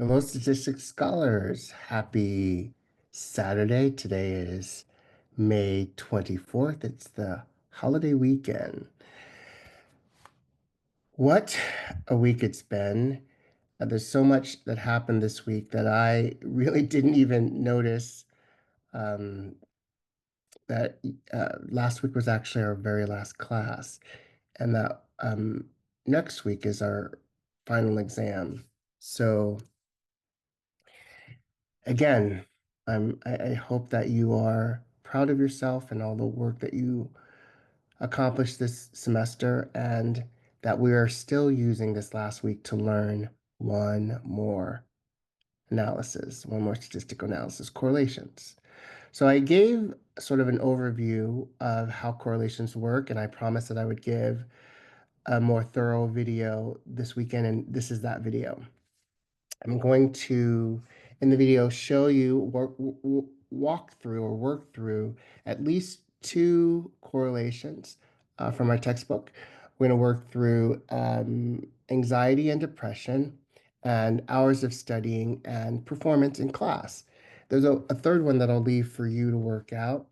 Hello, statistics scholars. Happy Saturday. Today is May 24th. It's the holiday weekend. What a week it's been. There's so much that happened this week that I really didn't even notice um, that last week was actually our very last class, and that next week is our final exam. So, again, I hope that you are proud of yourself and all the work that you accomplished this semester, and that we are still using this last week to learn one more analysis, one more statistical analysis, correlations. So I gave sort of an overview of how correlations work, and I promised that I would give a more thorough video this weekend, and this is that video. I'm going to, in the video, show you, walk through or work through at least two correlations from our textbook. We're going to work through anxiety and depression and hours of studying and performance in class. There's a third one that I'll leave for you to work out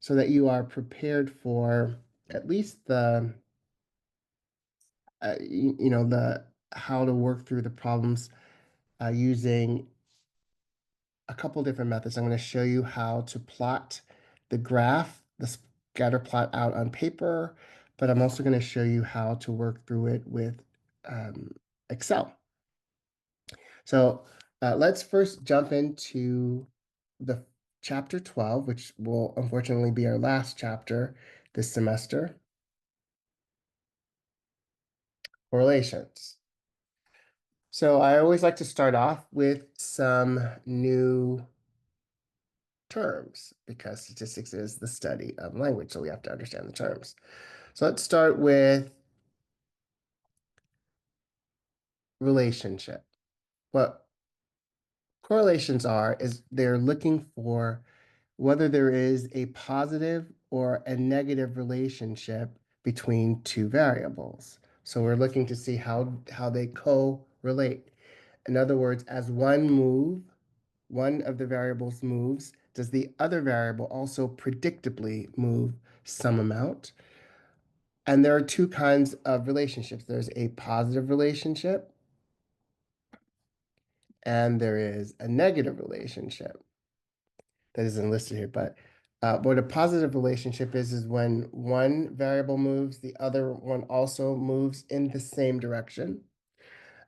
so that you are prepared for at least the, the how to work through the problems using a couple different methods. I'm going to show you how to plot the graph, the scatter plot out on paper, but I'm also going to show you how to work through it with Excel. So let's first jump into the chapter 12, which will unfortunately be our last chapter this semester, correlations. So I always like to start off with some new terms because statistics is the study of language, so we have to understand the terms. So let's start with relationship. What correlations are is they're looking for whether there is a positive or a negative relationship between two variables. So we're looking to see how they correlate. In other words, as one of the variables moves, does the other variable also predictably move some amount? And there are two kinds of relationships. There's a positive relationship and there is a negative relationship that isn't listed here. But what a positive relationship is when one variable moves, the other one also moves in the same direction.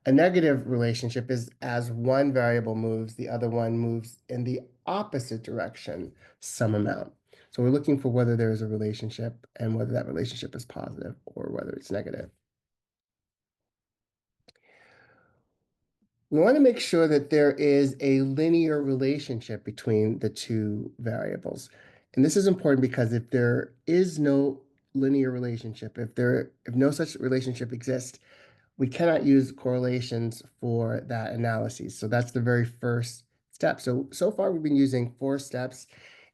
A negative relationship is as one variable moves, the other one moves in the opposite direction, some amount. So we're looking for whether there is a relationship and whether that relationship is positive or whether it's negative. We want to make sure that there is a linear relationship between the two variables. And this is important because if there is no linear relationship, if no such relationship exists, we cannot use correlations for that analysis. So that's the very first step. So far we've been using 4 steps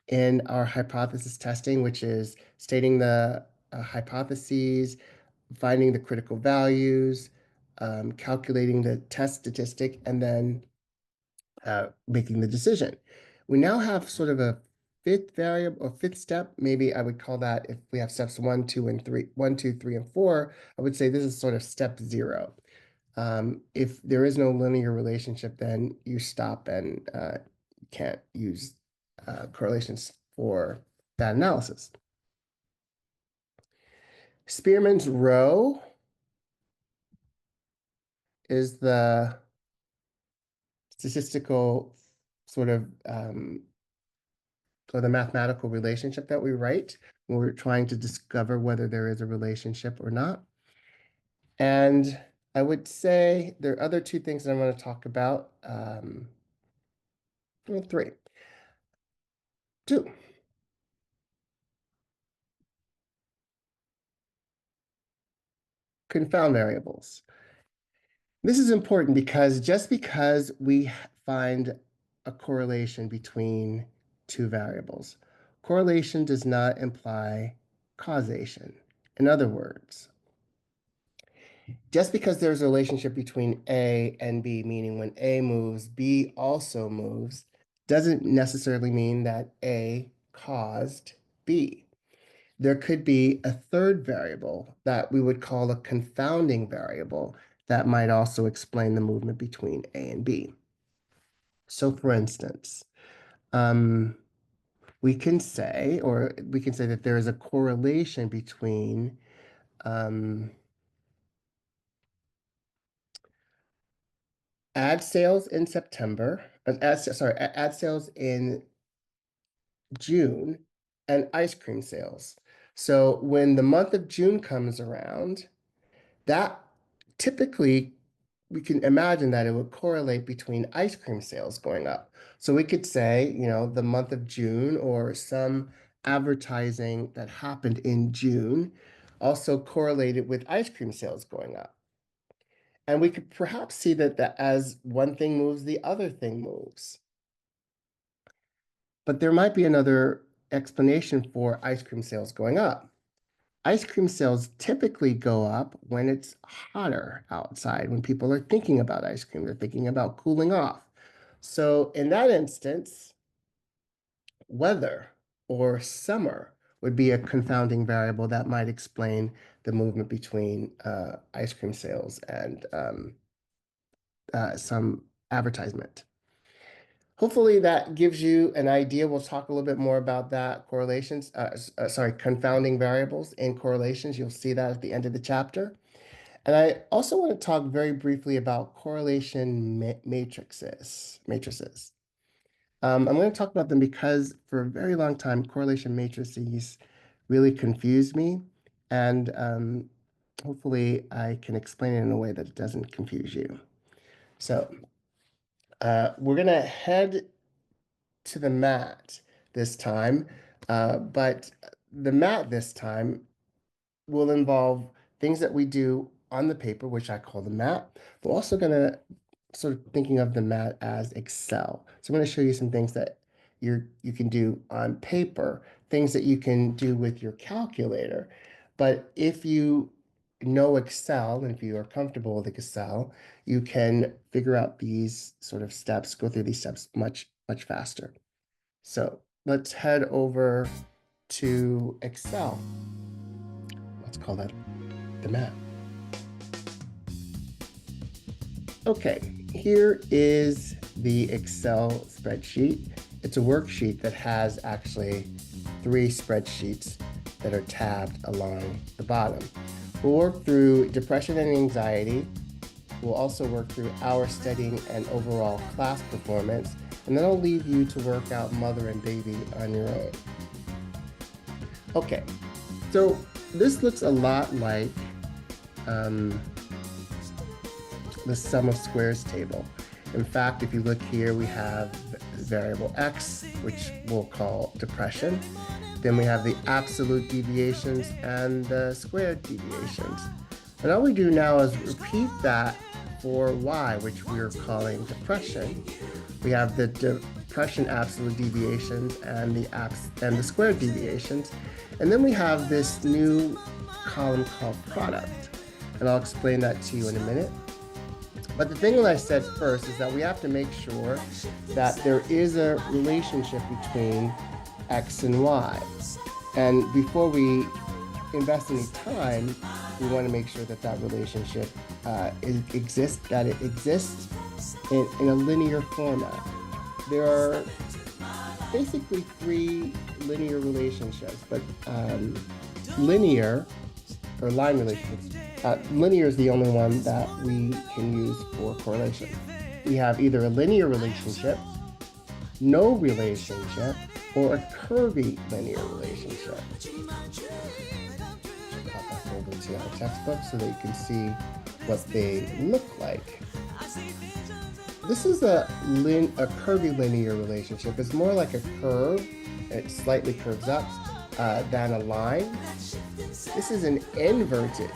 in our hypothesis testing, which is stating the hypotheses, finding the critical values, calculating the test statistic, and then making the decision. We now have sort of a fifth variable or fifth step. Maybe I would call that, if we have steps 1, 2, and 3, 1, 2, 3, and 4, I would say this is sort of step 0. If there is no linear relationship, then you stop and you can't use correlations for that analysis. Spearman's rho is the statistical sort of or the mathematical relationship that we write when we're trying to discover whether there is a relationship or not. And I would say there are other 2 things that I want to talk about. Well, 3. 2. Confound variables. This is important because just because we find a correlation between 2 variables, correlation does not imply causation. In other words, Just because there's a relationship between A and B, meaning when A moves, B also moves, doesn't necessarily mean that A caused B. There could be a third variable that we would call a confounding variable that might also explain the movement between A and B. So for instance, um, we can say that there is a correlation between um, ad sales in September, ad sales in June, and ice cream sales. So when the month of June comes around, that typically we can imagine that it would correlate between ice cream sales going up. So we could say, the month of June or some advertising that happened in June also correlated with ice cream sales going up. And we could perhaps see that as one thing moves, the other thing moves. But there might be another explanation for ice cream sales going up. Ice cream sales typically go up when it's hotter outside, when people are thinking about ice cream, they're thinking about cooling off. So in that instance, weather or summer would be a confounding variable that might explain the movement between ice cream sales and some advertisement. Hopefully that gives you an idea. We'll talk a little bit more about that confounding variables and correlations. You'll see that at the end of the chapter. And I also want to talk very briefly about correlation matrices. I'm going to talk about them because for a very long time, correlation matrices really confused me. And hopefully I can explain it in a way that it doesn't confuse you. So we're going to head to the mat this time, but the mat this time will involve things that we do on the paper, which I call the mat. We're also going to sort of thinking of the mat as Excel. So I'm going to show you some things that you can do on paper, things that you can do with your calculator. But if you know Excel, and if you are comfortable with Excel, you can figure out these sort of steps, go through these steps much, much faster. So let's head over to Excel. Let's call that the map. Okay, here is the Excel spreadsheet. It's a worksheet that has actually 3 spreadsheets that are tabbed along the bottom. We'll work through depression and anxiety. We'll also work through our studying and overall class performance. And then I'll leave you to work out mother and baby on your own. Okay, so this looks a lot like the sum of squares table. In fact, if you look here, we have the variable x, which we'll call depression. Then we have the absolute deviations and the squared deviations. And all we do now is repeat that for y, which we're calling depression. We have the depression absolute deviations and the squared deviations. And then we have this new column called product. And I'll explain that to you in a minute. But the thing that I said first is that we have to make sure that there is a relationship between x and y. And before we invest any time, we want to make sure that that relationship exists in a linear format. There are basically 3 linear relationships, but linear or line relationships. Linear is the only one that we can use for correlation. We have either a linear relationship, no relationship, or a curvy linear relationship. Pop back over to our textbook so that you can see what they look like. This is a curvy linear relationship. It's more like a curve. It slightly curves up than a line. This is an inverted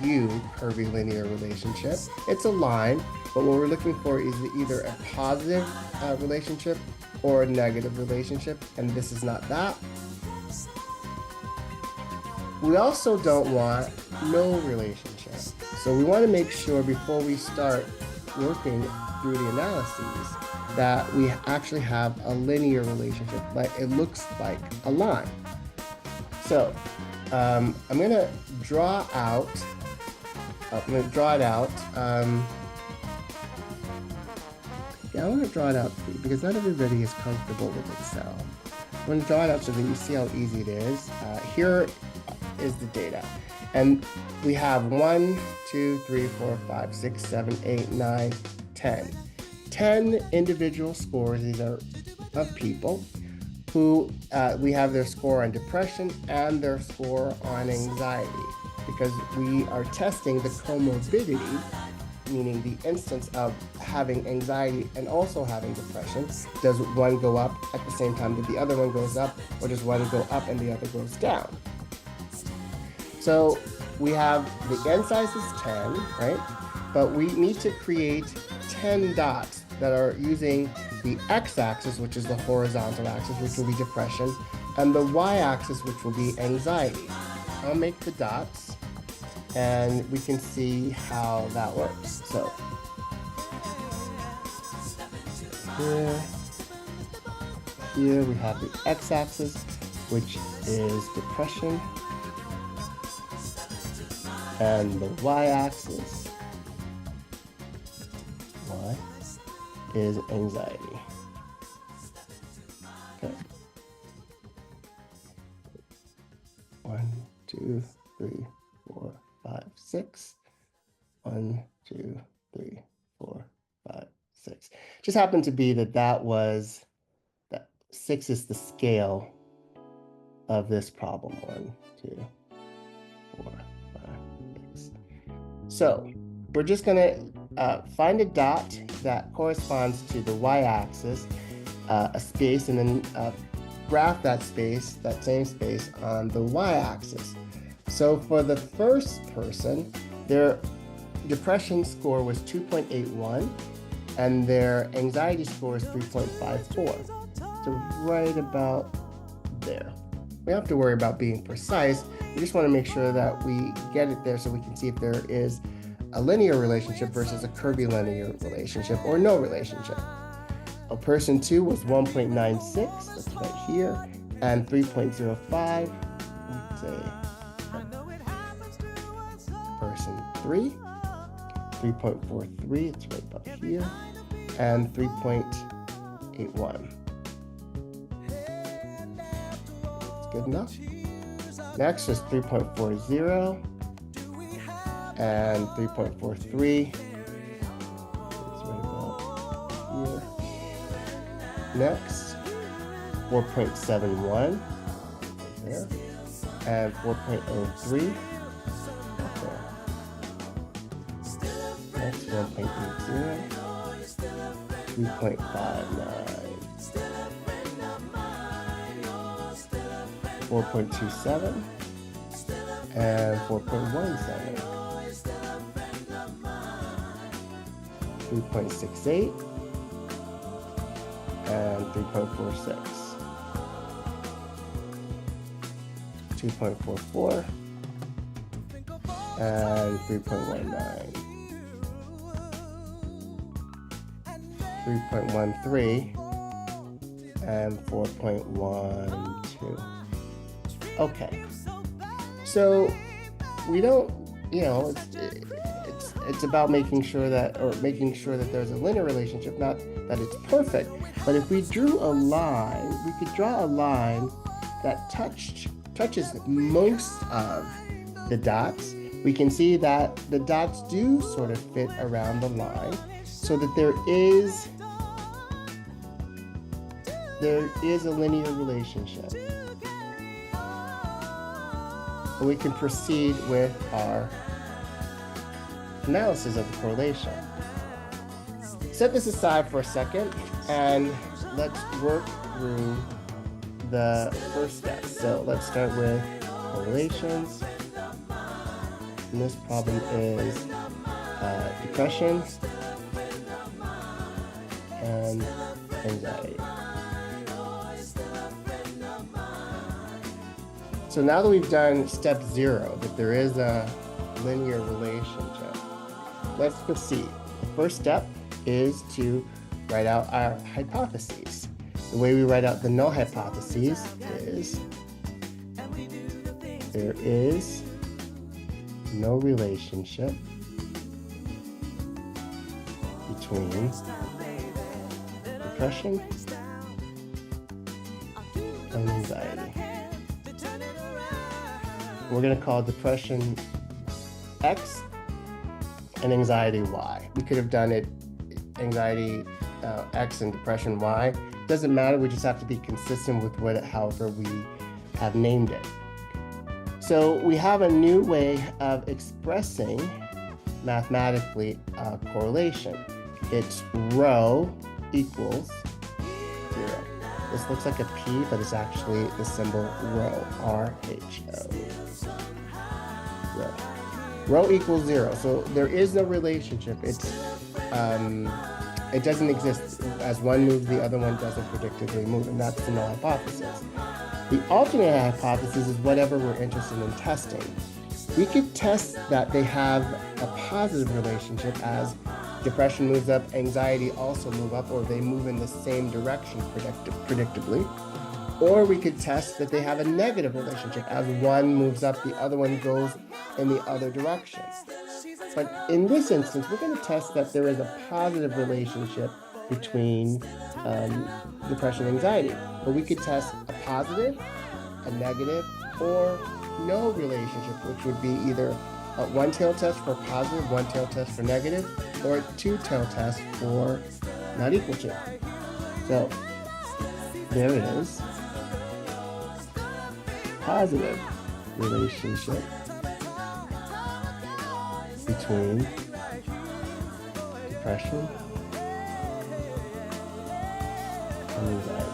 U curvy linear relationship. It's a line, but what we're looking for is either a positive relationship or a negative relationship, and this is not that. We also don't want no relationship. So we want to make sure before we start working through the analyses that we actually have a linear relationship, like it looks like a line. So I'm going to draw out, yeah, I want to draw it out because not everybody is comfortable with Excel. I'm going to draw it out so that you see how easy it is. Here is the data. And we have 1, 2, 3, 4, 5, 6, 7, 8, 9, 10. 10 individual scores. These are of people who we have their score on depression and their score on anxiety, because we are testing the comorbidity, meaning the instance of having anxiety and also having depression. Does one go up at the same time that the other one goes up, or does one go up and the other goes down? So we have the n size is 10, right? But we need to create 10 dots that are using the x-axis, which is the horizontal axis, which will be depression, and the y-axis, which will be anxiety. I'll make the dots, and we can see how that works. So here we have the x-axis, which is depression, and the y-axis is anxiety. Okay. 1, 2, 3, 4, 5, 6. 1, 2, 3, 4, 5, 6. Just happened to be that 6 is the scale of this problem. 1, 2, 4, 5, 6. So we're just gonna find a dot that corresponds to the y-axis, a space, and then graph that space, that same space, on the y-axis. So for the first person, their depression score was 2.81, and their anxiety score is 3.54. So right about there. We don't have to worry about being precise. We just want to make sure that we get it there so we can see if there is a linear relationship versus a curvilinear relationship or no relationship. A person 2 was 1.96, that's right here, and 3.05, let's say person 3, 3.43, it's right about here, and 3.81. That's good enough. Next is 3.40. And 3.43. It's right about here. Next, 4.71 there, and 4.03 there. Next, 1.80, 3.59, 4.27, and 4.17. 3.68 and 3.46, 2.44 and 3.19, 3.13 and 4.12. Okay, so we don't, it's about making sure that there's a linear relationship, not that it's perfect. But if we drew a line, we could draw a line that touches most of the dots. We can see that the dots do sort of fit around the line, so that there is a linear relationship. And we can proceed with our analysis of the correlation. Set this aside for a second and let's work through the first step. So let's start with correlations. And this problem is depression and anxiety. So now that we've done step 0, that there is a linear relationship, let's proceed. The first step is to write out our hypotheses. The way we write out the null hypotheses is there is no relationship between depression and anxiety. We're going to call depression X and anxiety Y. We could have done it anxiety X and depression Y. Doesn't matter, we just have to be consistent with however we have named it. So we have a new way of expressing mathematically correlation. It's rho equals 0. This looks like a P, but it's actually the symbol rho, R-H-O. Rho. Rho equals 0. So there is no relationship. It doesn't exist. As one moves, the other one doesn't predictably move, and that's the null hypothesis. The alternate hypothesis is whatever we're interested in testing. We could test that they have a positive relationship as depression moves up, anxiety also move up, or they move in the same direction predictably. Or we could test that they have a negative relationship as one moves up, the other one goes in the other direction. But in this instance, we're going to test that there is a positive relationship between depression and anxiety. But we could test a positive, a negative, or no relationship, which would be either a one-tailed test for positive, one-tailed test for negative, or a two-tailed test for not equal to. So there it is. Positive relationship between depression and anxiety.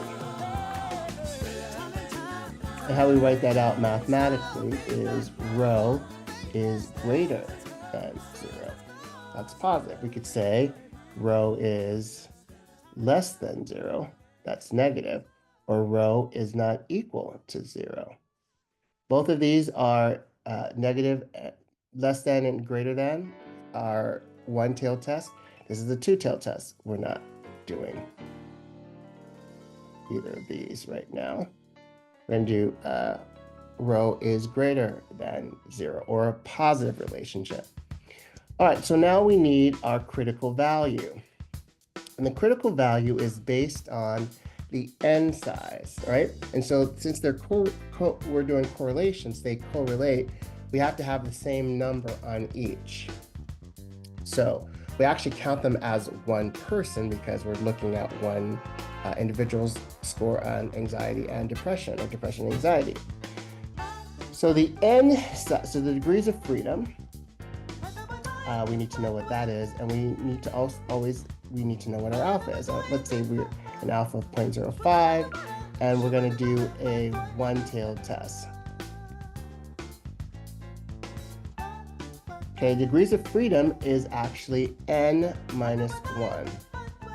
And how we write that out mathematically is rho is greater than 0. That's positive. We could say rho is less than 0. That's negative. Or rho is not equal to 0. Both of these are negative, less than and greater than are one-tailed test. This is a two-tailed test. We're not doing either of these right now. We're going to do rho is greater than 0, or a positive relationship. All right, so now we need our critical value. And the critical value is based on the n size, right? And so since we're doing correlations, they correlate, we have to have the same number on each. So we actually count them as one person because we're looking at one individual's score on anxiety and depression, or depression and anxiety. So the so the degrees of freedom, we need to know what that is, and we need to we need to know what our alpha is. Let's say we're an alpha of 0.05, and we're going to do a one-tailed test. Okay, degrees of freedom is actually n minus 1.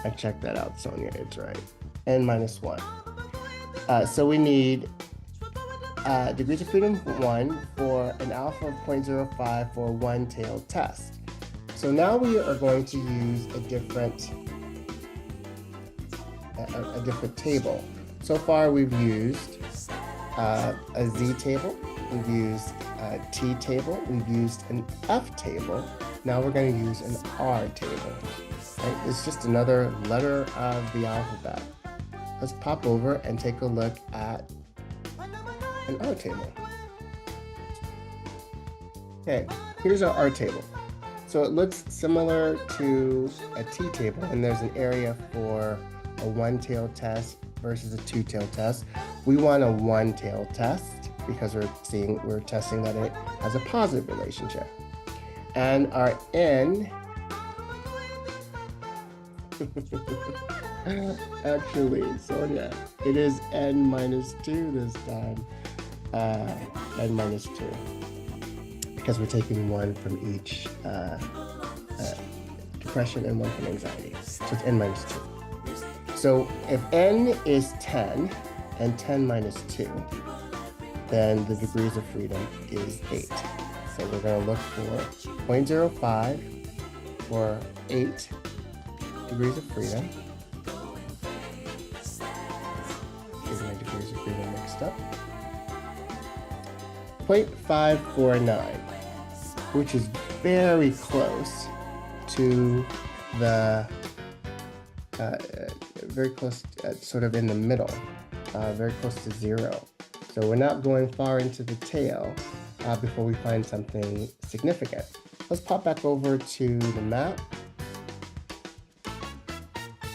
I checked that out, Sonia, it's right. N minus 1. So we need degrees of freedom 1 for an alpha of 0.05 for a one-tailed test. So now we are going to use a different table. So far we've used a Z table, we've used a T table, we've used an F table. Now we're going to use an R table. Right? It's just another letter of the alphabet. Let's pop over and take a look at an R table. Okay, here's our R table. So it looks similar to a T table, and there's an area for a one-tailed test versus a two-tailed test. We want a one-tailed test because we're testing that it has a positive relationship. And our N actually, Sonia, it is N minus 2 this time. N minus 2. Because we're taking one from each depression and one from anxiety. So it's N minus 2. So if N is 10 and 10 minus 2, then the degrees of freedom is 8. So we're going to look for 0.05 for 8 degrees of freedom. Getting my degrees of freedom mixed up. 0.549, which is very close to the, very close, sort of in the middle, very close to 0. So we're not going far into the tail before we find something significant. Let's pop back over to the map.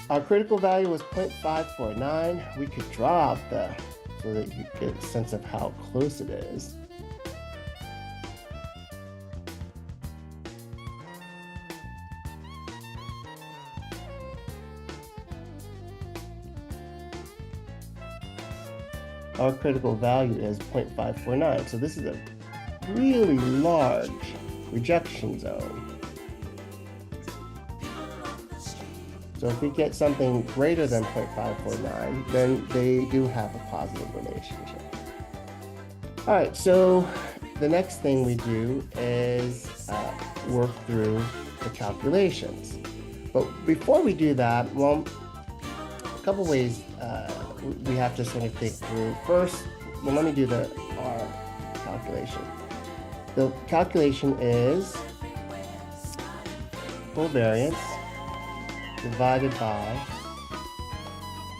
Our critical value was 0.549. We could draw out so that you get a sense of how close it is. Our critical value is 0.549. So this is a really large rejection zone. So if we get something greater than 0.549, then they do have a positive relationship. All right, so the next thing we do is work through the calculations. But before we do that, well, a couple ways we have to sort of think through. First, well, let me do the R calculation. The calculation is covariance divided by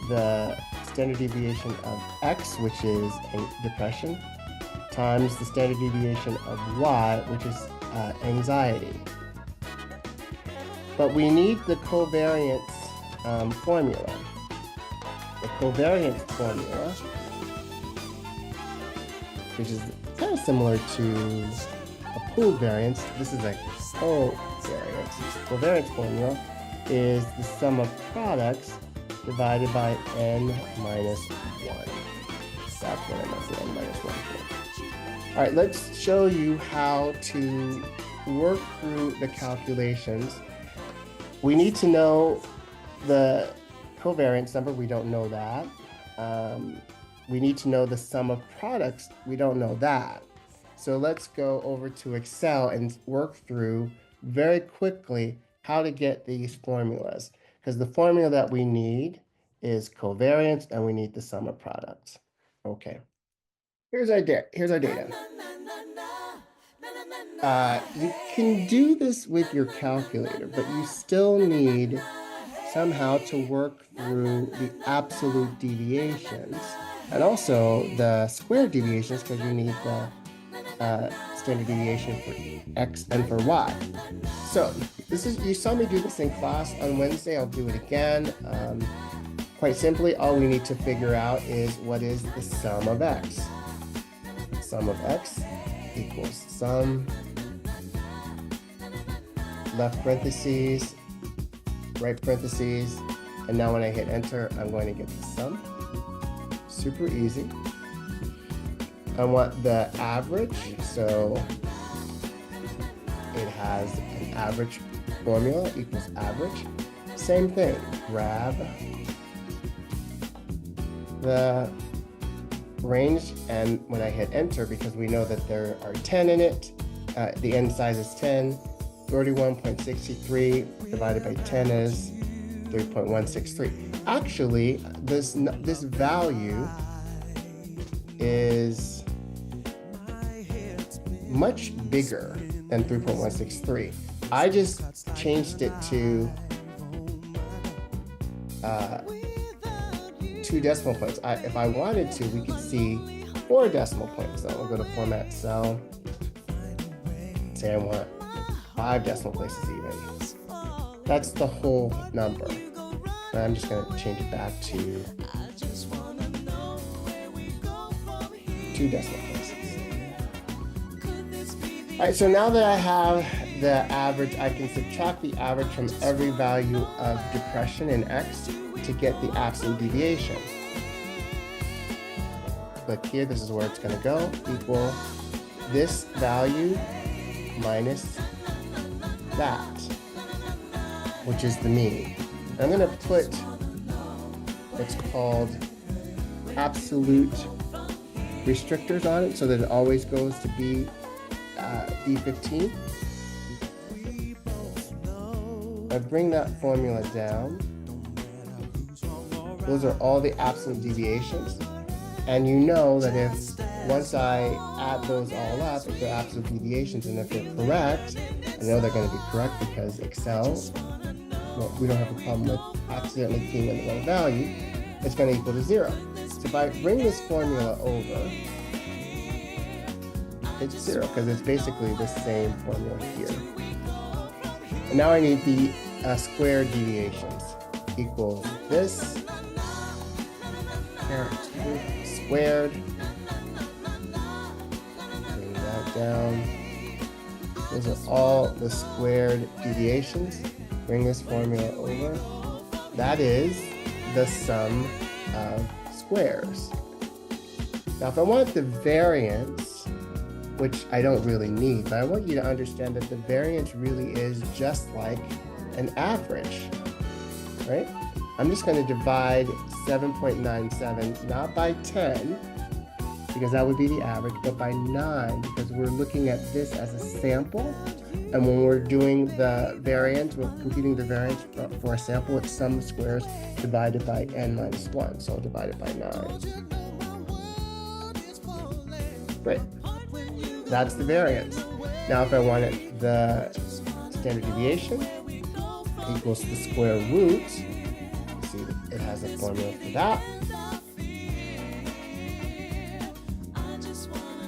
the standard deviation of X, which is a depression, times the standard deviation of Y, which is anxiety. But we need the covariance formula. The covariance formula, which is kind of similar to a pooled variance. This is a covariance. Covariance formula is the sum of products divided by n minus 1. That's what I meant for n minus 1 for. All right, let's show you how to work through the calculations. We need to know the covariance number. We don't know that. We need to know the sum of products. We don't know that. So let's go over to Excel and work through very quickly how to get these formulas, because the formula that we need is covariance and we need the sum of products. Okay, here's our data. You can do this with your calculator, but you still need somehow to work through the absolute deviations and also the square deviations, because you need the standard deviation for X and for Y. So you saw me do this in class on Wednesday. I'll do it again. Quite simply, all we need to figure out is what is the sum of X. Sum of X equals sum, left parentheses, right parentheses, and now when I hit enter, I'm going to get the sum. Super easy. I want the average, so it has an average formula equals average. Same thing, grab the range, and when I hit enter, because we know that there are 10 in it, the n size is 10, 31.63 divided by 10 is 3.163. Actually, this value is much bigger than 3.163. I just changed it to 2 decimal points. If I wanted to, we could see 4 decimal points. So we'll go to format cell. Say I want 5 decimal places even. That's the whole number. And I'm just going to change it back to 2 decimal places. All right, so now that I have the average, I can subtract the average from every value of depression in X to get the absolute deviation. Click here, this is where it's going to go, equal this value minus that, which is the mean. I'm going to put what's called absolute restrictors on it so that it always goes to B15. bring that formula down, those are all the absolute deviations. And you know that if once I add those all up, if they're absolute deviations and if they're correct, I know they're going to be correct because Excel, well, we don't have a problem with accidentally keying in the wrong value. It's going to equal to 0. So if I bring this formula over, it's 0 because it's basically the same formula here. And now I need the squared deviations equals this squared. Bring that down. Those are all the squared deviations. Bring this formula over. That is the sum of squares. Now, if I want the variance, which I don't really need, but I want you to understand that the variance really is just like an average, right? I'm just going to divide 7.97, not by 10, because that would be the average, but by 9, because we're looking at this as a sample. And when we're doing the variance, we're computing the variance for a sample, it's sum of squares divided by n minus 1. So I'll divide it by 9. Great. That's the variance. Now, if I wanted the standard deviation equals the square root, you see that it has a formula for that.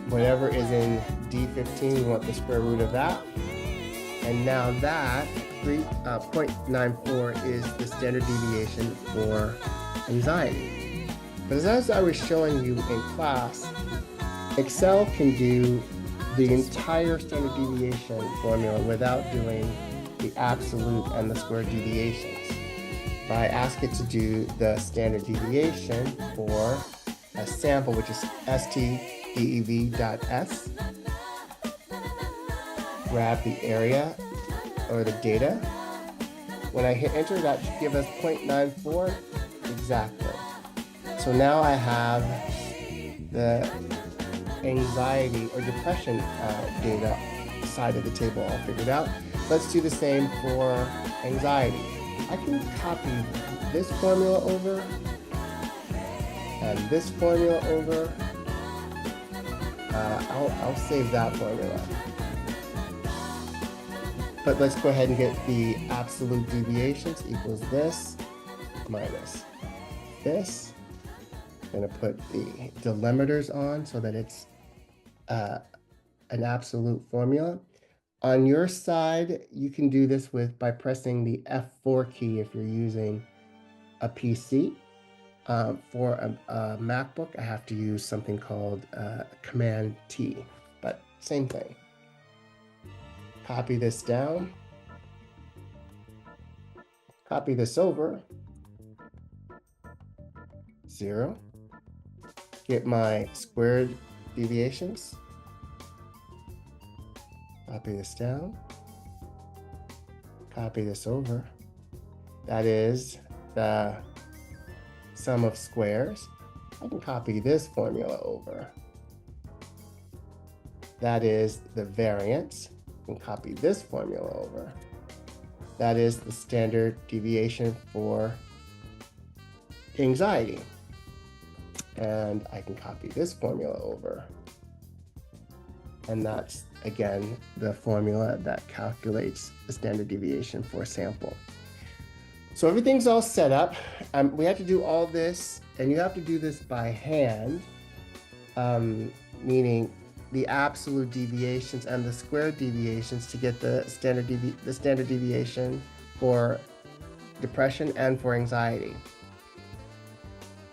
Whatever is in D15, we want the square root of that. And now that 0.94 is the standard deviation for anxiety. But as I was showing you in class, Excel can do the entire standard deviation formula without doing the absolute and the square deviations. If I ask it to do the standard deviation for a sample, which is stdev.s, grab the area or the data. When I hit enter, that should give us 0.94 exactly. So now I have the anxiety or depression data side of the table all figured out. Let's do the same for anxiety. I can copy this formula over and this formula over. I'll save that formula. But let's go ahead and get the absolute deviations equals this minus this. I'm going to put the delimiters on so that it's an absolute formula. On your side, you can do this by pressing the F4 key if you're using a PC. For a MacBook, I have to use something called Command T, but same thing. Copy this down, copy this over, 0, get my squared deviations, copy this down, copy this over, that is the sum of squares. I can copy this formula over, that is the variance. And copy this formula over. That is the standard deviation for anxiety. And I can copy this formula over. And that's, again, the formula that calculates the standard deviation for a sample. So everything's all set up. We have to do all this, and you have to do this by hand, meaning the absolute deviations and the squared deviations to get the standard deviation for depression and for anxiety.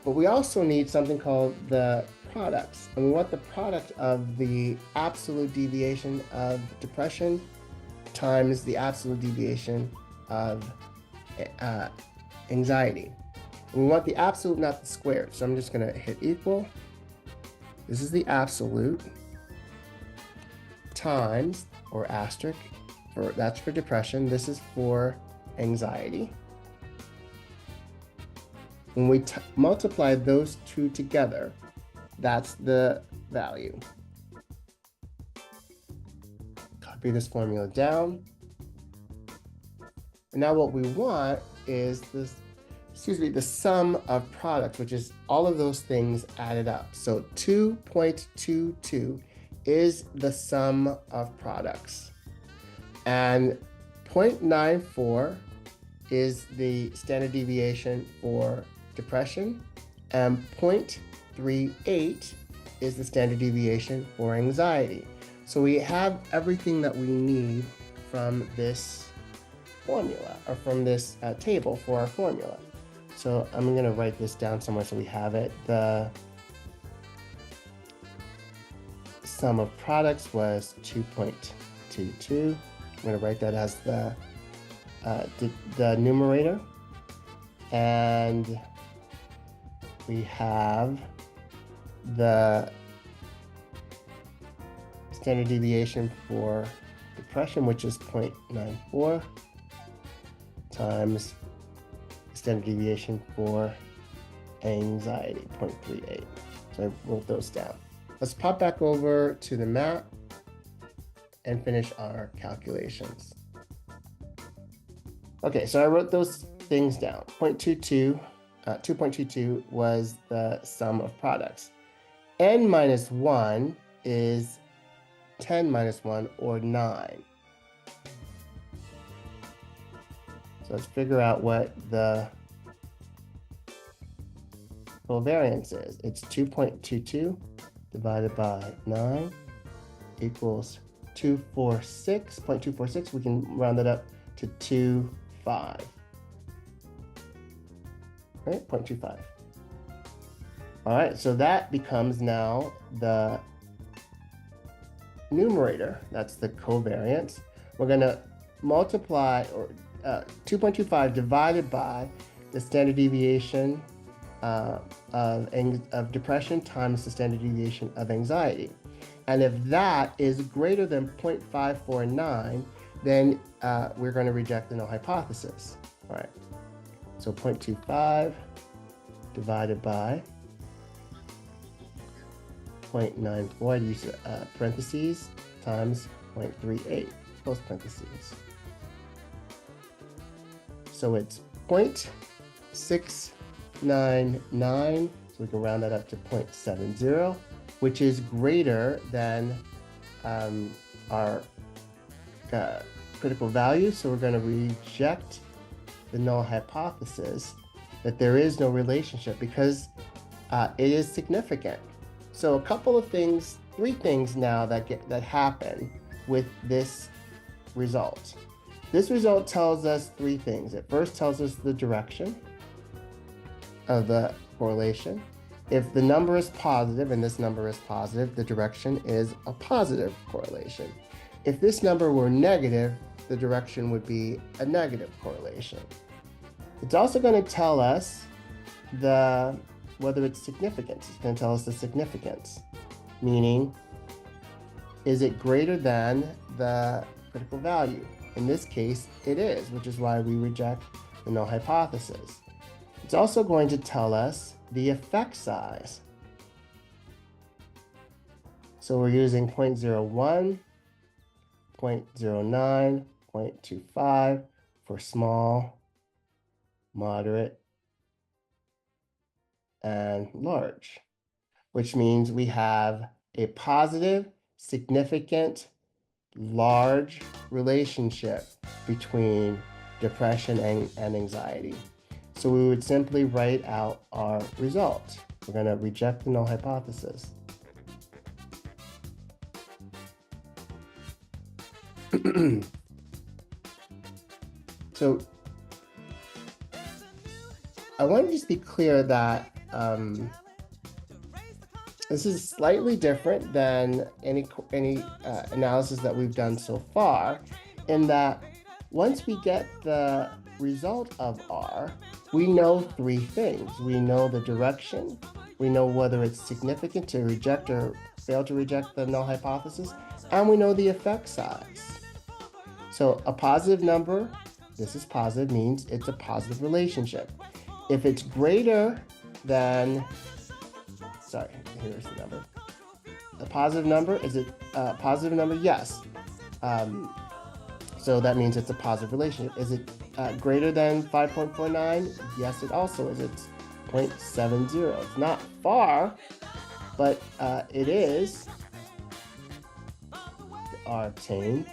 But we also need something called the products, and we want the product of the absolute deviation of depression times the absolute deviation of anxiety. And we want the absolute, not the squared. So I'm just going to hit equal. This is the absolute times, or asterisk, that's for depression. This is for anxiety. When we multiply those two together, that's the value. Copy this formula down. And now what we want is this, the sum of products, which is all of those things added up. So 2.22 is the sum of products. And 0.94 is the standard deviation for depression, and 0.38 is the standard deviation for anxiety. So we have everything that we need from this formula, or from this table for our formula. So I'm going to write this down somewhere so we have it. The sum of products was 2.22. I'm going to write that as the numerator. And we have the standard deviation for depression, which is 0.94, times standard deviation for anxiety, 0.38. So I wrote those down. Let's pop back over to the map and finish our calculations. Okay, so I wrote those things down. 2.22 was the sum of products. N minus 1 is 10 minus 1, or 9. So let's figure out what the covariance is. It's 2.22 divided by 9 equals 246. 0.246, we can round it up to 2.5. Right, 0.25. All right, so that becomes now the numerator. That's the covariance. We're going to multiply, or 2.25 divided by the standard deviation of depression times the standard deviation of anxiety. And if that is greater than 0.549, then we're going to reject the null hypothesis. All right. So 0.25 divided by 0.94, I use parentheses, times 0.38, close parentheses. So it's 0.699, so we can round that up to 0.70, which is greater than our critical value. So we're going to reject the null hypothesis that there is no relationship, because it is significant. So a couple of things, 3 things now that happen with this result. This result tells us 3 things. It first tells us the direction of the correlation. If the number is positive, and this number is positive, the direction is a positive correlation. If this number were negative, the direction would be a negative correlation. It's also going to tell us whether it's significance. It's going to tell us the significance, meaning, is it greater than the critical value? In this case, it is, which is why we reject the null hypothesis. It's also going to tell us the effect size. So we're using 0.01, 0.09, 0.25 for small, moderate, and large, which means we have a positive, significant, large relationship between depression and anxiety. So we would simply write out our result. We're going to reject the null hypothesis. So I want to just be clear that this is slightly different than any analysis that we've done so far, in that once we get the result of R, we know 3 things. We know the direction, we know whether it's significant to reject or fail to reject the null hypothesis, and we know the effect size. So a positive number, this is positive, means it's a positive relationship. If it's greater than, here's the number. A positive number, is it a positive number? Yes. So that means it's a positive relationship. Is it greater than 5.49? Yes, it also is. It's 0.70. It's not far, but it is R obtained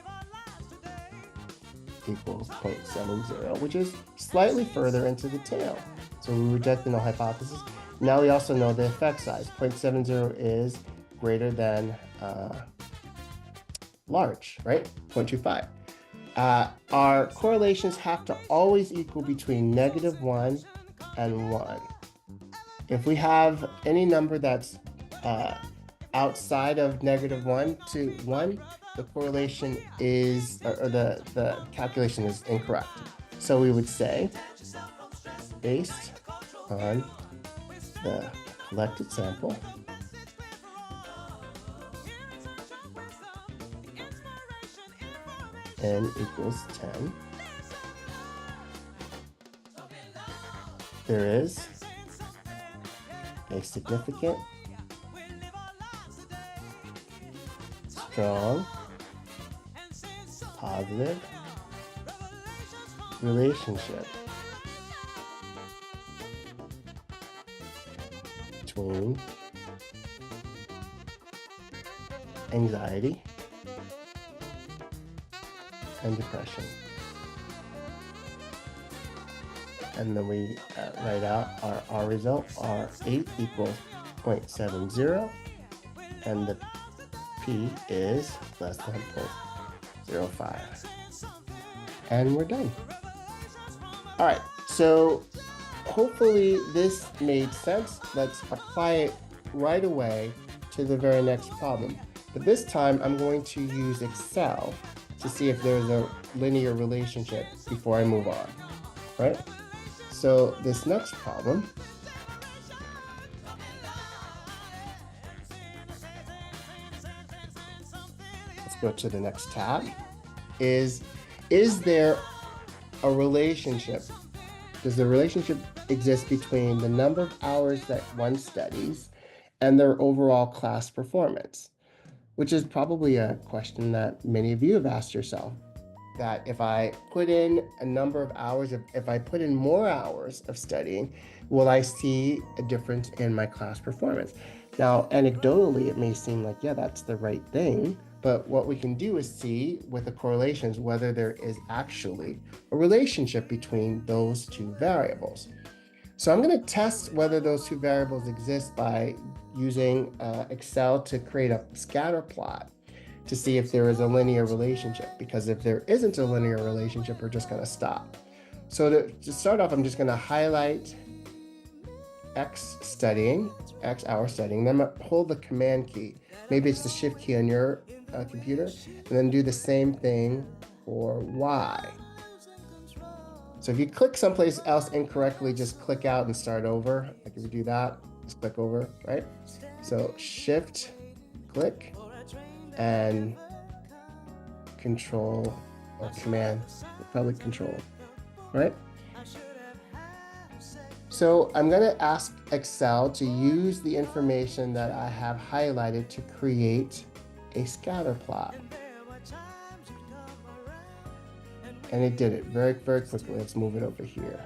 equals 0.70, which is slightly further into the tail. So we reject the null hypothesis. Now we also know the effect size. 0.70 is greater than large, right? 0.25. Our correlations have to always equal between -1 and 1. If we have any number that's outside of -1 to 1, the correlation is, or the calculation is incorrect. So we would say, based on the collected sample, n equals 10, there is a significant, strong, positive relationship between anxiety and depression. And then we write out our result, R8 equals 0.70, and the P is less than 0.05. And we're done. All right, so hopefully this made sense. Let's apply it right away to the very next problem. But this time I'm going to use Excel to see if there's a linear relationship before I move on, right? So this next problem let's go to the next tab, is there a relationship? Does the relationship exist between the number of hours that one studies and their overall class performance? Which is probably a question that many of you have asked yourself. That if I put in a number of hours, if I put in more hours of studying, will I see a difference in my class performance? Now, anecdotally, it may seem like, yeah, that's the right thing, but what we can do is see with the correlations whether there is actually a relationship between those two variables. So I'm going to test whether those two variables exist by using Excel to create a scatter plot to see if there is a linear relationship, because if there isn't a linear relationship, we're just going to stop. So to start off, I'm just going to highlight X studying, X hour studying, then I'm going to hold the command key. Maybe it's the shift key on your computer, and then do the same thing for Y. So if you click someplace else incorrectly, just click out and start over. Like if you do that, just click over, right? So shift, click, and control or command, probably control, right? So I'm going to ask Excel to use the information that I have highlighted to create a scatter plot. And it did it very, very quickly. Let's move it over here.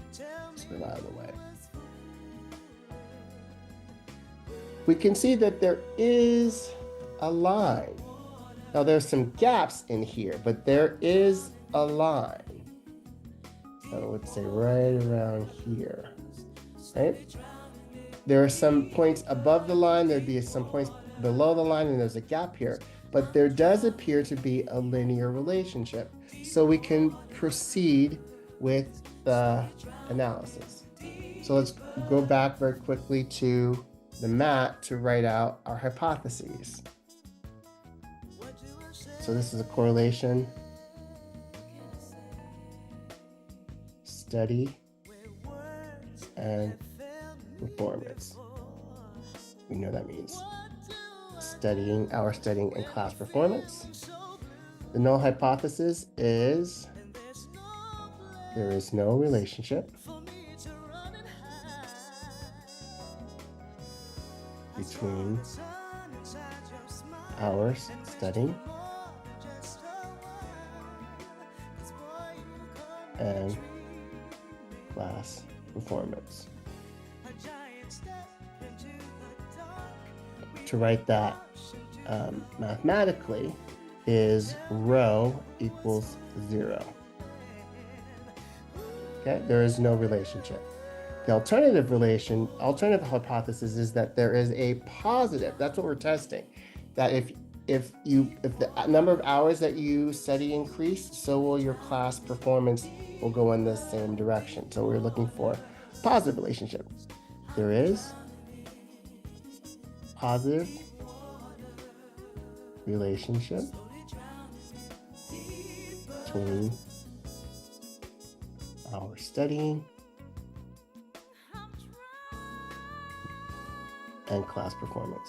Let's move it out of the way. We can see that there is a line. Now there's some gaps in here, but there is a line. I would say right around here, right? There are some points above the line, there'd be some points below the line, and there's a gap here. But there does appear to be a linear relationship. So we can proceed with the analysis. So let's go back very quickly to the mat to write out our hypotheses. So this is a correlation, study, and performance. We know that means our studying and class performance. The null hypothesis is there is no relationship between hours studying and class performance. To write that mathematically is rho equals 0. Okay, there is no relationship. The alternative hypothesis is that there is a positive. That's what we're testing. That if the number of hours that you study increase, so will your class performance will go in the same direction. So we're looking for a positive relationship. There is positive relationship between our studying and class performance.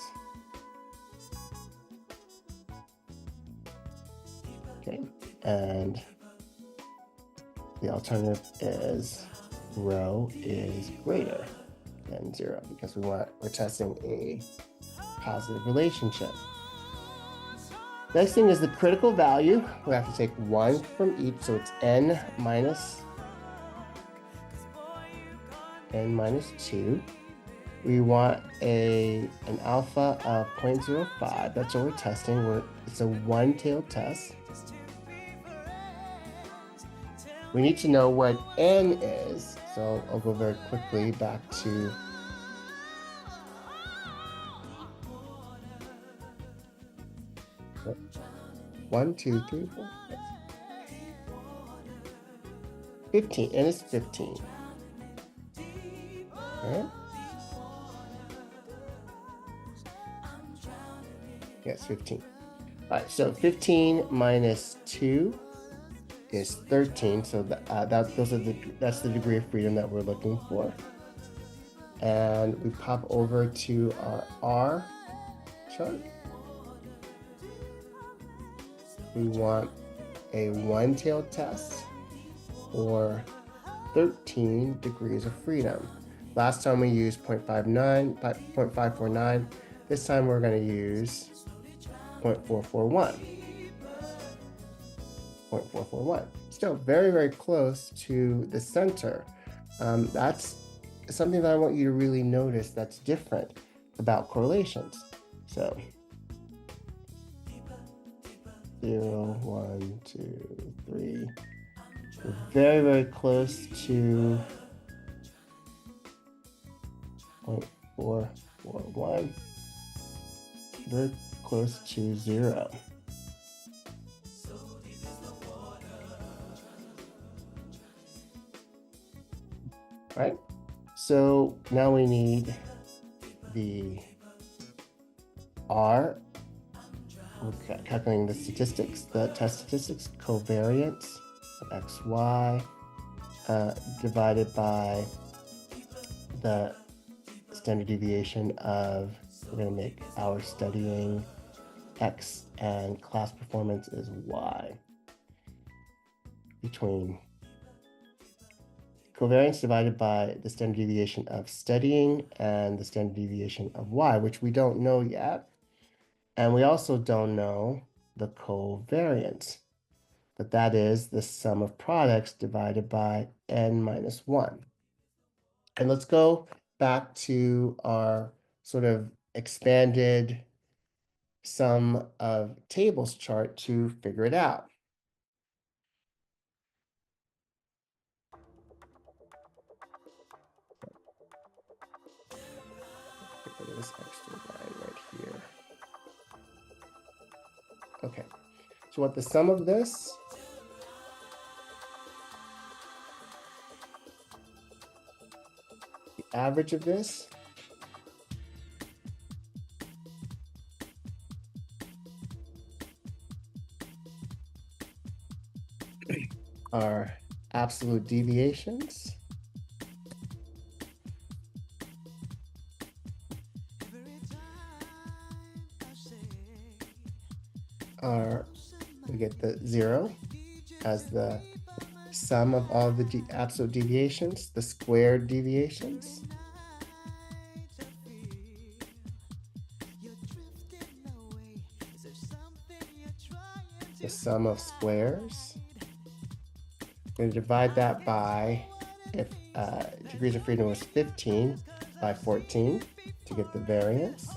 Okay, and the alternative is rho is greater than 0 because we're testing a positive relationship. Next thing is the critical value. We have to take 1 from each, so it's n minus 2. We want an alpha of 0.05. That's what we're testing. It's a one-tailed test. We need to know what n is, so I'll go very quickly back to one, 2, 3, 4, 15, and it's 15. All right. Yes, 15. All right, so 15 minus 2 is 13. So that's the degree of freedom that we're looking for. And we pop over to our R chart. We want a one-tailed test for 13 degrees of freedom. Last time we used 0.549. This time we're going to use 0.441. 0.441. Still very, very close to the center. That's something that I want you to really notice that's different about correlations. So 0, 1, 2, 3. We're very, very close to 0.441. Very close to 0. Right? So now we need the R. We're calculating the statistics, the test statistics, covariance of XY divided by the standard deviation of, we're going to make our studying X and class performance is Y. Between covariance divided by the standard deviation of studying and the standard deviation of Y, which we don't know yet. And we also don't know the covariance, but that is the sum of products divided by n minus 1. And let's go back to our sort of expanded sum of tables chart to figure it out. Get rid of this extra line right here. Okay, so what the sum of this the average of this are absolute deviations we get the 0 as the sum of all the absolute deviations, the squared deviations. The sum of squares. going to divide that by, if degrees of freedom was 15, by 14 to get the variance.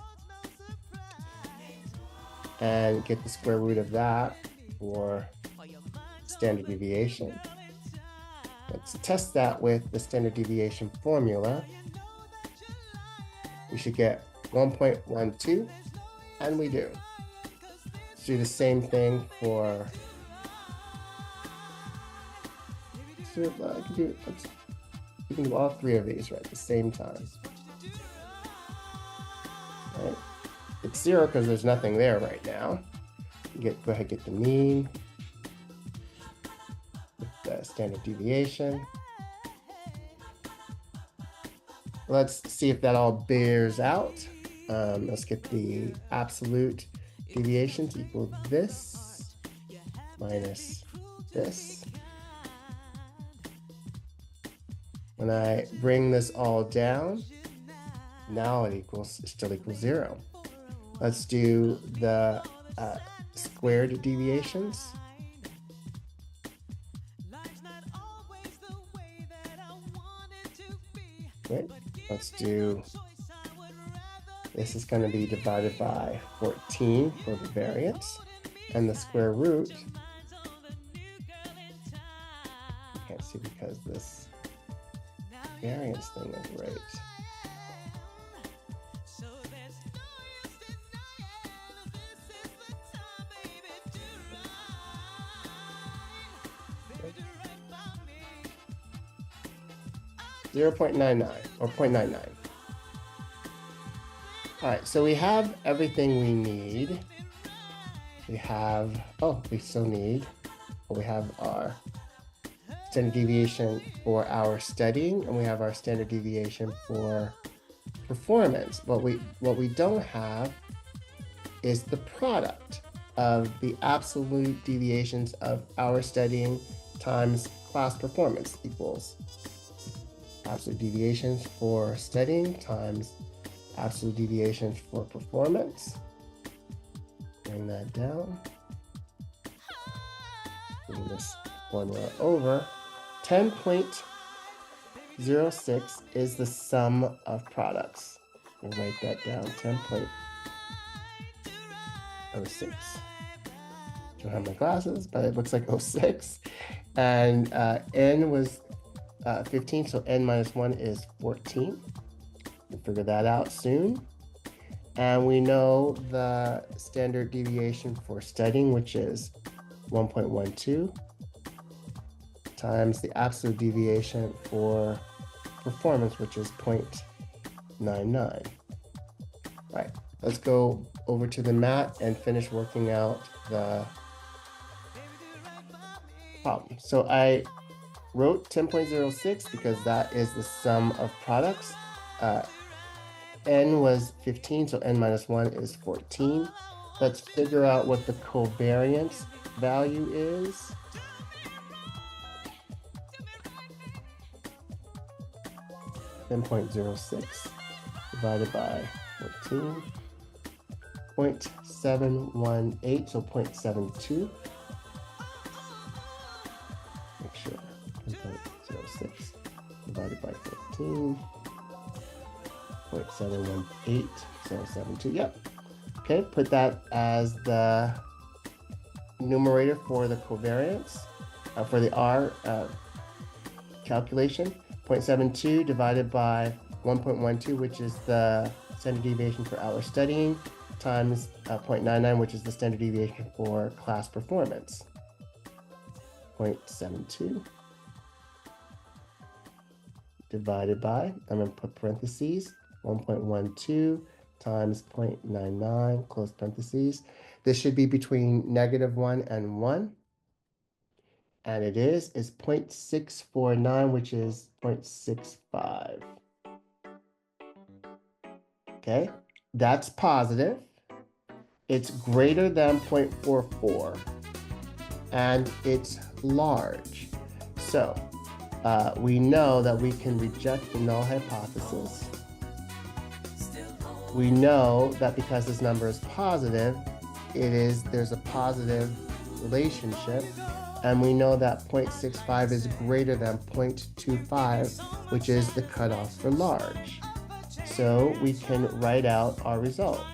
And get the square root of that for standard deviation. Let's test that with the standard deviation formula. We should get 1.12, and we do. Let's do the same thing for, we can do all three of these right at the same time. Right? It's 0 because there's nothing there right now. Go ahead and get the mean with the standard deviation. Let's see if that all bears out. Let's get the absolute deviation to equal this minus this. When I bring this all down, now it still equals 0. Let's do the squared deviations. Okay, let's do, this is going to be divided by 14 for the variance, and the square root, you can't see because this variance thing is right. 0.99 or 0.99. All right, so we have everything we need. We have, we still need, we have our standard deviation for our studying, and we have our standard deviation for performance. What we don't have is the product of the absolute deviations of our studying times class performance equals absolute deviations for studying times absolute deviations for performance. Bring that down. Bring this formula over. 10.06 is the sum of products. We'll write that down, 10.06. Don't have my glasses, but it looks like 06. And n was 15, so n minus 1 is 14. We'll figure that out soon. And we know the standard deviation for studying, which is 1.12, times the absolute deviation for performance, which is 0.99. Right, let's go over to the mat and finish working out the problem. So I wrote 10.06 because that is the sum of products. N was 15, so n minus 1 is 14. Let's figure out what the covariance value is. .06 divided by 14. 0.718, so 0.72. Make sure. 10.06 divided by 14. 0.718, so 72. Yep. Okay, put that as the numerator for the covariance, for the R calculation. 0.72 divided by 1.12, which is the standard deviation for our studying, times 0.99, which is the standard deviation for class performance. 0.72 divided by, I'm going to put parentheses, 1.12 times 0.99, close parentheses. This should be between -1 and 1. And it is 0.649, which is 0.65. Okay, that's positive. It's greater than 0.44, and it's large. So we know that we can reject the null hypothesis. We know that because this number is positive, there's a positive relationship, And we know that 0.65 is greater than 0.25, which is the cutoff for large. So we can write out our results.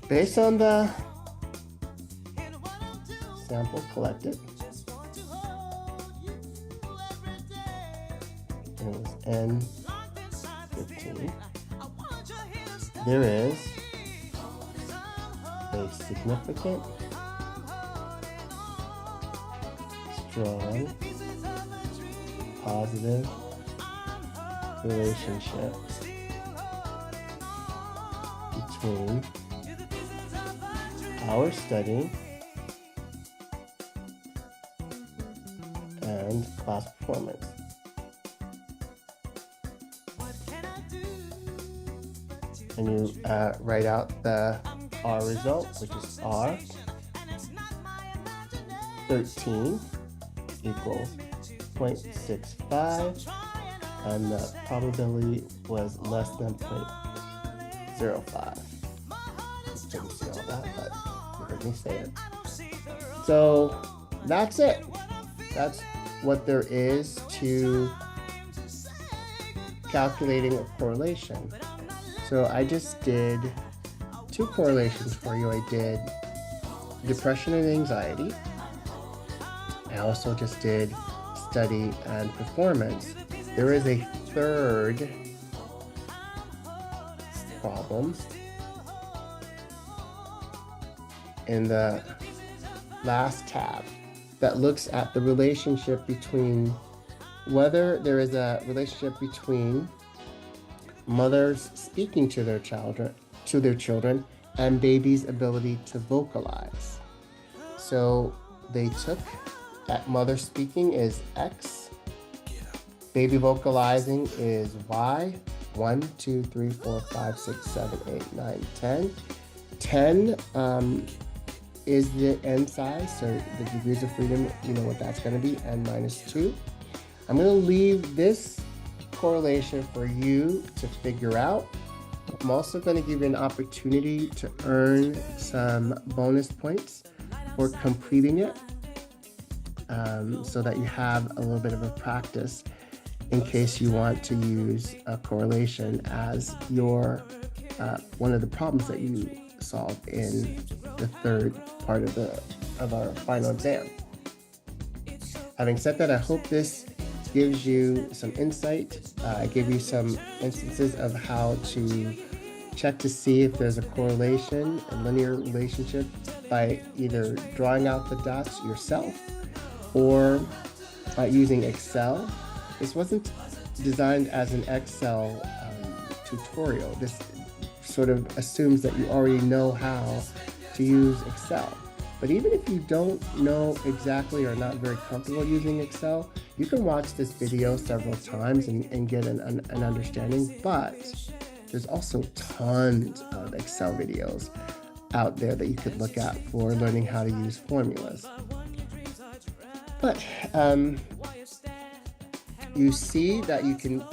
Based on the sample collected, it was N15. There is a significant, strong, positive relationship between our study and class performance. And you write out our result, which is R 13 equals 0.65, and the probability was less than 0.05. Didn't see all that, but you heard me say it. So that's it. That's what there is to calculating a correlation. So I just did 2 correlations for you. I did depression and anxiety. I also just did study and performance. There is a third problem in the last tab that looks at the relationship between whether there is a relationship between mothers speaking to their children and babies' ability to vocalize. So they took that mother speaking is X, baby vocalizing is Y, 1, 2, 3, 4, 5, 6, 7, 8, 9, 10. 10 is the n size, so the degrees of freedom, you know what that's going to be, n minus 2. I'm going to leave this correlation for you to figure out. I'm also going to give you an opportunity to earn some bonus points for completing it, so that you have a little bit of a practice in case you want to use a correlation as your one of the problems that you solve in the third part of our final exam. Having said that, I hope this gives you some insight. I gave you some instances of how to check to see if there's a correlation, a linear relationship, by either drawing out the dots yourself or by using Excel. This wasn't designed as an Excel tutorial. This sort of assumes that you already know how to use Excel. But even if you don't know exactly or not very comfortable using Excel, you can watch this video several times and get an understanding. But there's also tons of Excel videos out there that you could look at for learning how to use formulas. But you see that you can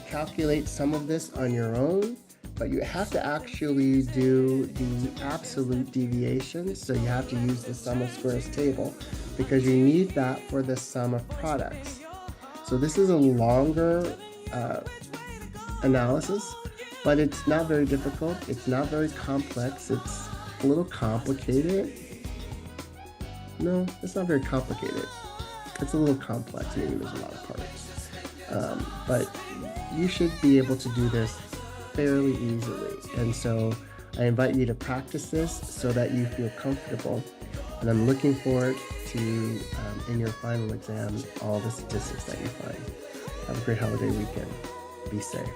calculate some of this on your own, but you have to actually do the absolute deviation. So you have to use the sum of squares table because you need that for the sum of products. So this is a longer analysis, but it's not very difficult. It's not very complex. It's a little complicated. No, it's not very complicated. It's a little complex, meaning there's a lot of parts. But you should be able to do this fairly easily. And so I invite you to practice this so that you feel comfortable. And I'm looking forward to, in your final exam, all the statistics that you find. Have a great holiday weekend. Be safe.